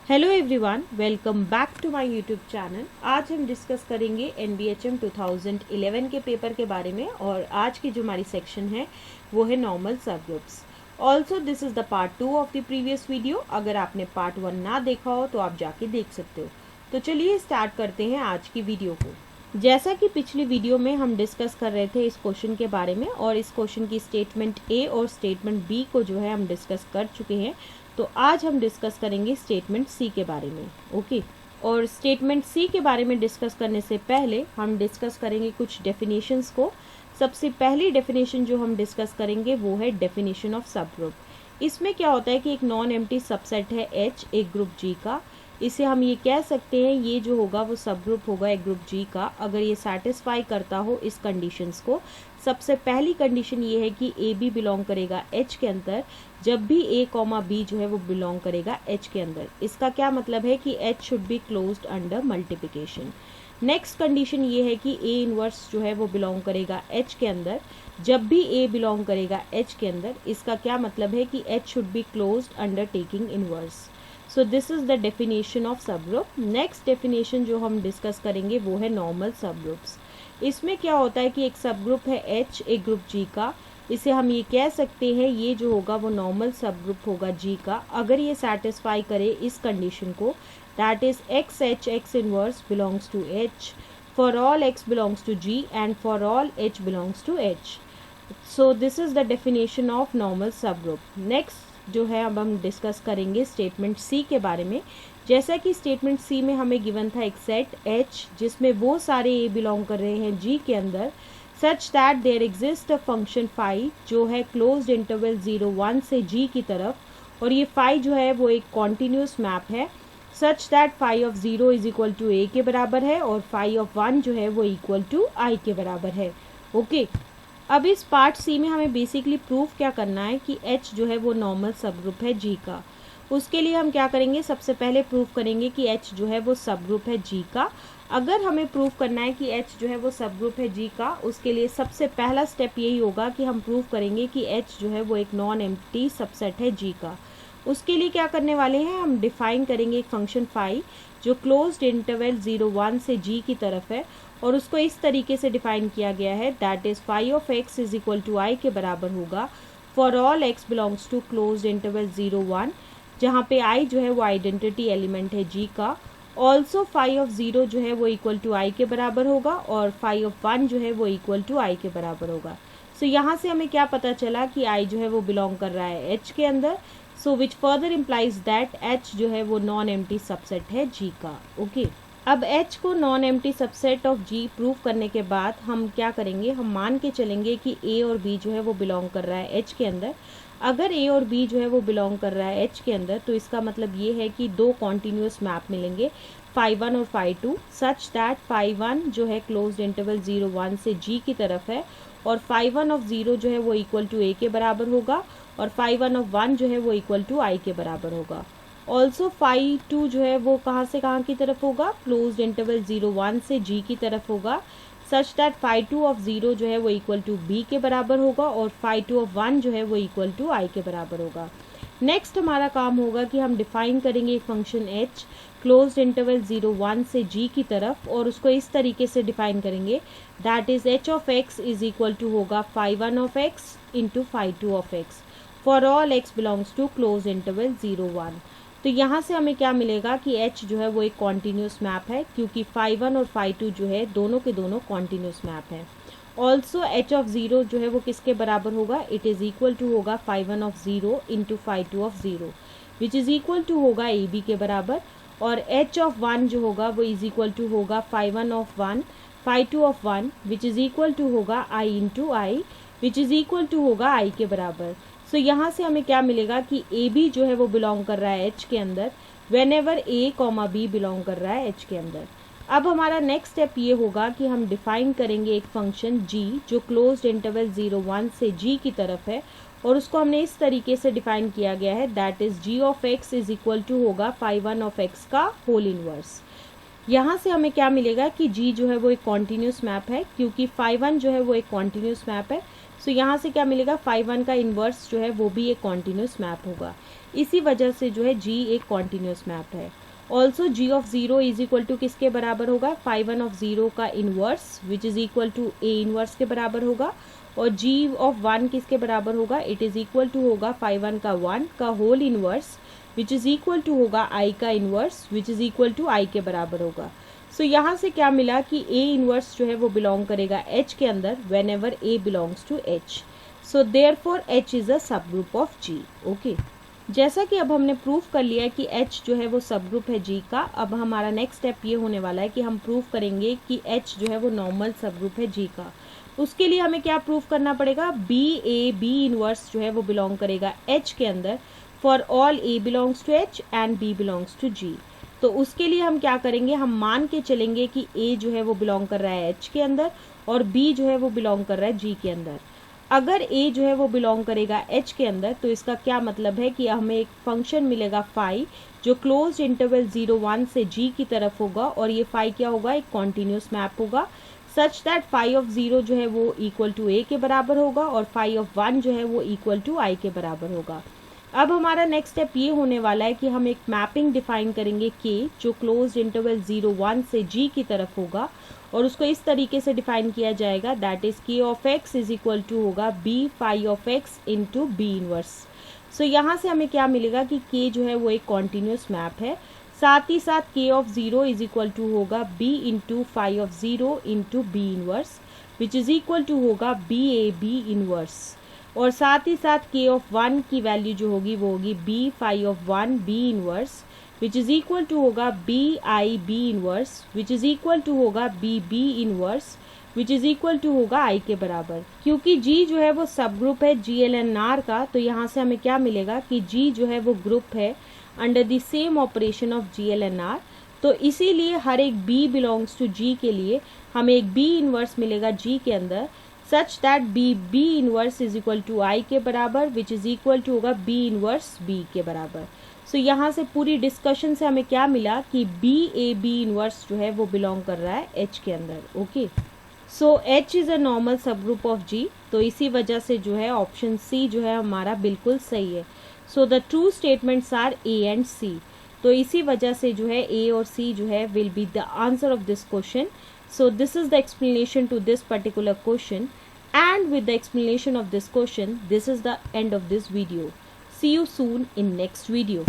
Hello everyone, welcome back to my YouTube channel. आज हम discuss करेंगे NBHM 2011 के पेपर के बारे में और आज की जो हमारी सेक्शन है वो है नॉर्मल सब groups. Also this is the part 2 of the previous video. अगर आपने पार्ट 1 ना देखा हो तो आप जाके देख सकते हो। तो चलिए स्टार्ट करते हैं आज की वीडियो को। जैसा कि पिछली वीडियो में हम डिस्कस कर रहे थे इस क्वेश्चन के बारे में और इस क्वेश्चन की स्टेटमेंट ए और स्टेटमेंट बी को जो है हम डिस्कस कर चुके हैं, तो आज हम डिस्कस करेंगे स्टेटमेंट सी के बारे में। ओके, और स्टेटमेंट सी के बारे में डिस्कस करने से पहले हम डिस्कस करेंगे कुछ डेफिनेशंस को। सबसे पहली डेफिनेशन जो हम डिस्कस करेंगे वो है डेफिनेशन ऑफ सब ग्रुप। इसमें क्या होता है कि एक नॉन एम्प्टी सबसेट है H एक ग्रुप G का। इसे हम ये कह सकते हैं ये जो होगा वो सब ग्रुप होगा एक ग्रुप G का, अगर ये सेटिस्फाई करता हो इस कंडीशंस को। सबसे पहली कंडीशन ये है कि ए बी बिलोंग करेगा H के अंदर जब भी A, B जो है वो बिलोंग करेगा H के अंदर। इसका क्या मतलब है कि H should be closed under multiplication. Next condition ये है कि A इनवर्स जो है वो बिलोंग करेगा H के अंदर जब भी A बिलोंग करेगा H के अंदर। इसका क्या मतलब है कि H should be closed under taking inverse. So this is the definition of सब ग्रुप। नेक्स्ट डेफिनेशन जो हम डिस्कस करेंगे वो है नॉर्मल सब ग्रुप्स। इसमें क्या होता है कि एक सब ग्रुप है H एक ग्रुप G का। इसे हम ये कह सकते हैं ये जो होगा वो नॉर्मल सब ग्रुप होगा G का, अगर ये सेटिस्फाई करे इस कंडीशन को, that is x h x inverse belongs to H for all x belongs to G and for all H belongs to H। So this is the definition of normal subgroup. Next जो है अब हम discuss करेंगे statement C के बारे में। जैसा कि स्टेटमेंट सी में हमें गिवन था एक सेट H जिसमें वो सारे A बिलोंग कर रहे हैं G के अंदर, such that there exist a function phi जो है क्लोज्ड इंटरवल 0-1 से G की तरफ, और ये फाई जो है वो एक कॉन्टिन्यूस मैप है such that phi of 0 is equal to A के बराबर है और फाई ऑफ 1 जो है वो इक्वल टू I के बराबर है। ओके, अब इस पार्ट सी में हमें बेसिकली प्रूफ क्या करना है कि H जो है वो नॉर्मल सब ग्रुप है G का। उसके लिए हम क्या करेंगे, सबसे पहले प्रूफ करेंगे कि H जो है वो सब ग्रुप है G का। अगर हमें प्रूफ करना है कि H जो है वो सब ग्रुप है G का, उसके लिए सबसे पहला स्टेप यही होगा कि हम प्रूफ करेंगे कि H जो है वो एक नॉन एम्प्टी सबसेट है G का। उसके लिए क्या करने वाले हैं, हम डिफाइन करेंगे एक फंक्शन फाई जो क्लोज्ड इंटरवल 0-1 से G की तरफ है, और उसको इस तरीके से डिफाइन किया गया है that is phi of x is equal to I के बराबर होगा for all x belongs to closed interval 0-1, जहाँ पे I जो है वो आइडेंटिटी एलिमेंट है G का। ऑल्सो फाई ऑफ 0 जो है वो इक्वल टू I के बराबर होगा और फाई ऑफ 1 जो है वो इक्वल टू I के बराबर होगा। सो यहाँ से हमें क्या पता चला कि I जो है वो बिलोंग कर रहा है H के अंदर, so which further implies that H जो है वो नॉन एम्प्टी सबसेट है G का। ओके, अब H को non empty subset of G proof करने के बाद हम क्या करेंगे, हम मान के चलेंगे कि A और B जो है वो बिलोंग कर रहा है H के अंदर। अगर A और B जो है वो बिलोंग कर रहा है H के अंदर, तो इसका मतलब ये है कि दो कॉन्टिन्यूस मैप मिलेंगे फाई 1 और फाई 2 सच दैट फाई 1 जो है क्लोज्ड इंटरवल 0-1 से G की तरफ है और फाई 1 ऑफ 0 जो है वो इक्वल टू A के बराबर होगा और फाई 1 ऑफ 1 जो है वो इक्वल टू I के बराबर होगा। ऑल्सो फाई 2 जो है वो कहाँ से कहाँ की तरफ होगा, क्लोज्ड इंटरवल 0-1 से G की तरफ होगा सच दैट फाई 2 ऑफ 0 जो है वो इक्वल टू B के बराबर होगा और फाई 2 ऑफ 1 जो है वो इक्वल टू I के बराबर होगा। नेक्स्ट हमारा काम होगा कि हम डिफाइन करेंगे एक फंक्शन H क्लोज्ड इंटरवल 0-1 से G की तरफ, और उसको इस तरीके से डिफाइन करेंगे that is H of x is equal to होगा phi 1 of x into phi 2 of x for all x belongs to close interval 0-1। तो यहाँ से हमें क्या मिलेगा कि H जो है वो एक कॉन्टिन्यूस मैप है क्योंकि फाई 1 और फाई 2 जो है दोनों के दोनों कॉन्टिन्यूस मैप है। ऑल्सो H ऑफ 0 जो है वो किसके बराबर होगा, इट इज़ इक्वल टू होगा phi 1 of 0 into phi 2 of 0 which is equal to होगा AB के बराबर, और H ऑफ 1 जो होगा वो इज इक्वल टू होगा phi 1 of 1 phi 2 of 1 which is equal to होगा I into I which is equal to होगा I के बराबर। सो यहाँ से हमें क्या मिलेगा कि AB जो है वो बिलोंग कर रहा है H के अंदर when ever A, B belong कर रहा है H के अंदर। अब हमारा नेक्स्ट स्टेप ये होगा कि हम डिफाइन करेंगे एक फंक्शन G जो क्लोज्ड इंटरवल 0-1 से G की तरफ है, और उसको हमने इस तरीके से डिफाइन किया गया है that is G of x is equal to होगा फाई 1 ऑफ x का होल इनवर्स। यहाँ से हमें क्या मिलेगा कि G जो है वो एक कॉन्टिन्यूस मैप है क्योंकि फाई 1 जो है वो एक कॉन्टिन्यूस मैप है। सो यहाँ से क्या मिलेगा, फाई 1 का इन्वर्स जो है वो भी एक कॉन्टिन्यूस मैप होगा। इसी वजह से जो है जी एक कॉन्टिन्यूस मैप है। Also G of zero is equal to किसके बराबर होगा, फाई वन ऑफ ज़ीरो का inverse which is equal to A inverse के बराबर होगा। और जी ऑफ वन किसके बराबर होगा, इट इज़ इक्वल टू होगा फाई वन का वन का whole inverse which is equal to होगा आई का inverse which is equal to I के बराबर होगा। सो यहाँ से क्या मिला कि ए इनवर्स जो है वो बिलोंग करेगा एच के अंदर whenever A belongs to H. So therefore H is a subgroup of ji. Okay, जैसा कि अब हमने प्रूफ कर लिया कि H जो है वो सब ग्रुप है G का, अब हमारा नेक्स्ट स्टेप ये होने वाला है कि हम प्रूफ करेंगे कि H जो है वो नॉर्मल सब ग्रुप है G का। उसके लिए हमें क्या प्रूफ करना पड़ेगा, B इनवर्स जो है वो बिलोंग करेगा H के अंदर for all A belongs to H and B belongs to G। तो उसके लिए हम क्या करेंगे, हम मान के चलेंगे कि A जो है वो बिलोंग कर रहा है H के अंदर और B जो है वो बिलोंग कर रहा है G के अंदर। अगर A जो है वो बिलोंग करेगा H के अंदर तो इसका क्या मतलब है कि हमें एक फंक्शन मिलेगा फाई जो क्लोज्ड इंटरवल 0-1 से G की तरफ होगा और ये फाई क्या होगा, एक कॉन्टिन्यूस मैप होगा सच दैट फाई ऑफ 0 जो है वो इक्वल टू A के बराबर होगा और फाई ऑफ 1 जो है वो इक्वल टू I के बराबर होगा। अब हमारा नेक्स्ट स्टेप ये होने वाला है कि हम एक मैपिंग डिफाइन करेंगे K जो क्लोज्ड इंटरवल 0-1 से G की तरफ होगा और उसको इस तरीके से डिफाइन किया जाएगा that is K of X is equal to होगा B phi of X into B inverse. So यहाँ से हमें क्या मिलेगा कि K जो है वो एक कॉन्टिन्यूस मैप है, साथ ही साथ K of 0 is equal to होगा B into phi of 0 into B inverse which is equal to होगा BAB इनवर्स। और साथ ही साथ K ऑफ 1 की वैल्यू जो होगी वो होगी B phi of 1 B inverse which is equal to होगा BIB inverse which is equal to होगा BB inverse which is equal to होगा I के बराबर। क्योंकि G जो है वो सब ग्रुप है GLNR का, तो यहाँ से हमें क्या मिलेगा कि G जो है वो ग्रुप है under the same operation of GLNR। तो इसीलिए हर एक B बिलोंग्स टू G के लिए हमें एक B इनवर्स मिलेगा G के अंदर such that B inverse is equal to I के बराबर विच इज इक्वल टू होगा B इनवर्स B के बराबर। सो यहाँ से पूरी डिस्कशन से हमें क्या मिला कि BAB इनवर्स जो है वो बिलोंग कर रहा है H के अंदर। Okay, so H is a normal subgroup of G, तो इसी वजह से जो है ऑप्शन C जो है हमारा बिल्कुल सही है। So the true statements are A and C, तो इसी वजह से जो है A और C जो है will be the answer of this question. So this is the explanation to this particular question, and with the explanation of this question, this is the end of this video. See you soon in next video.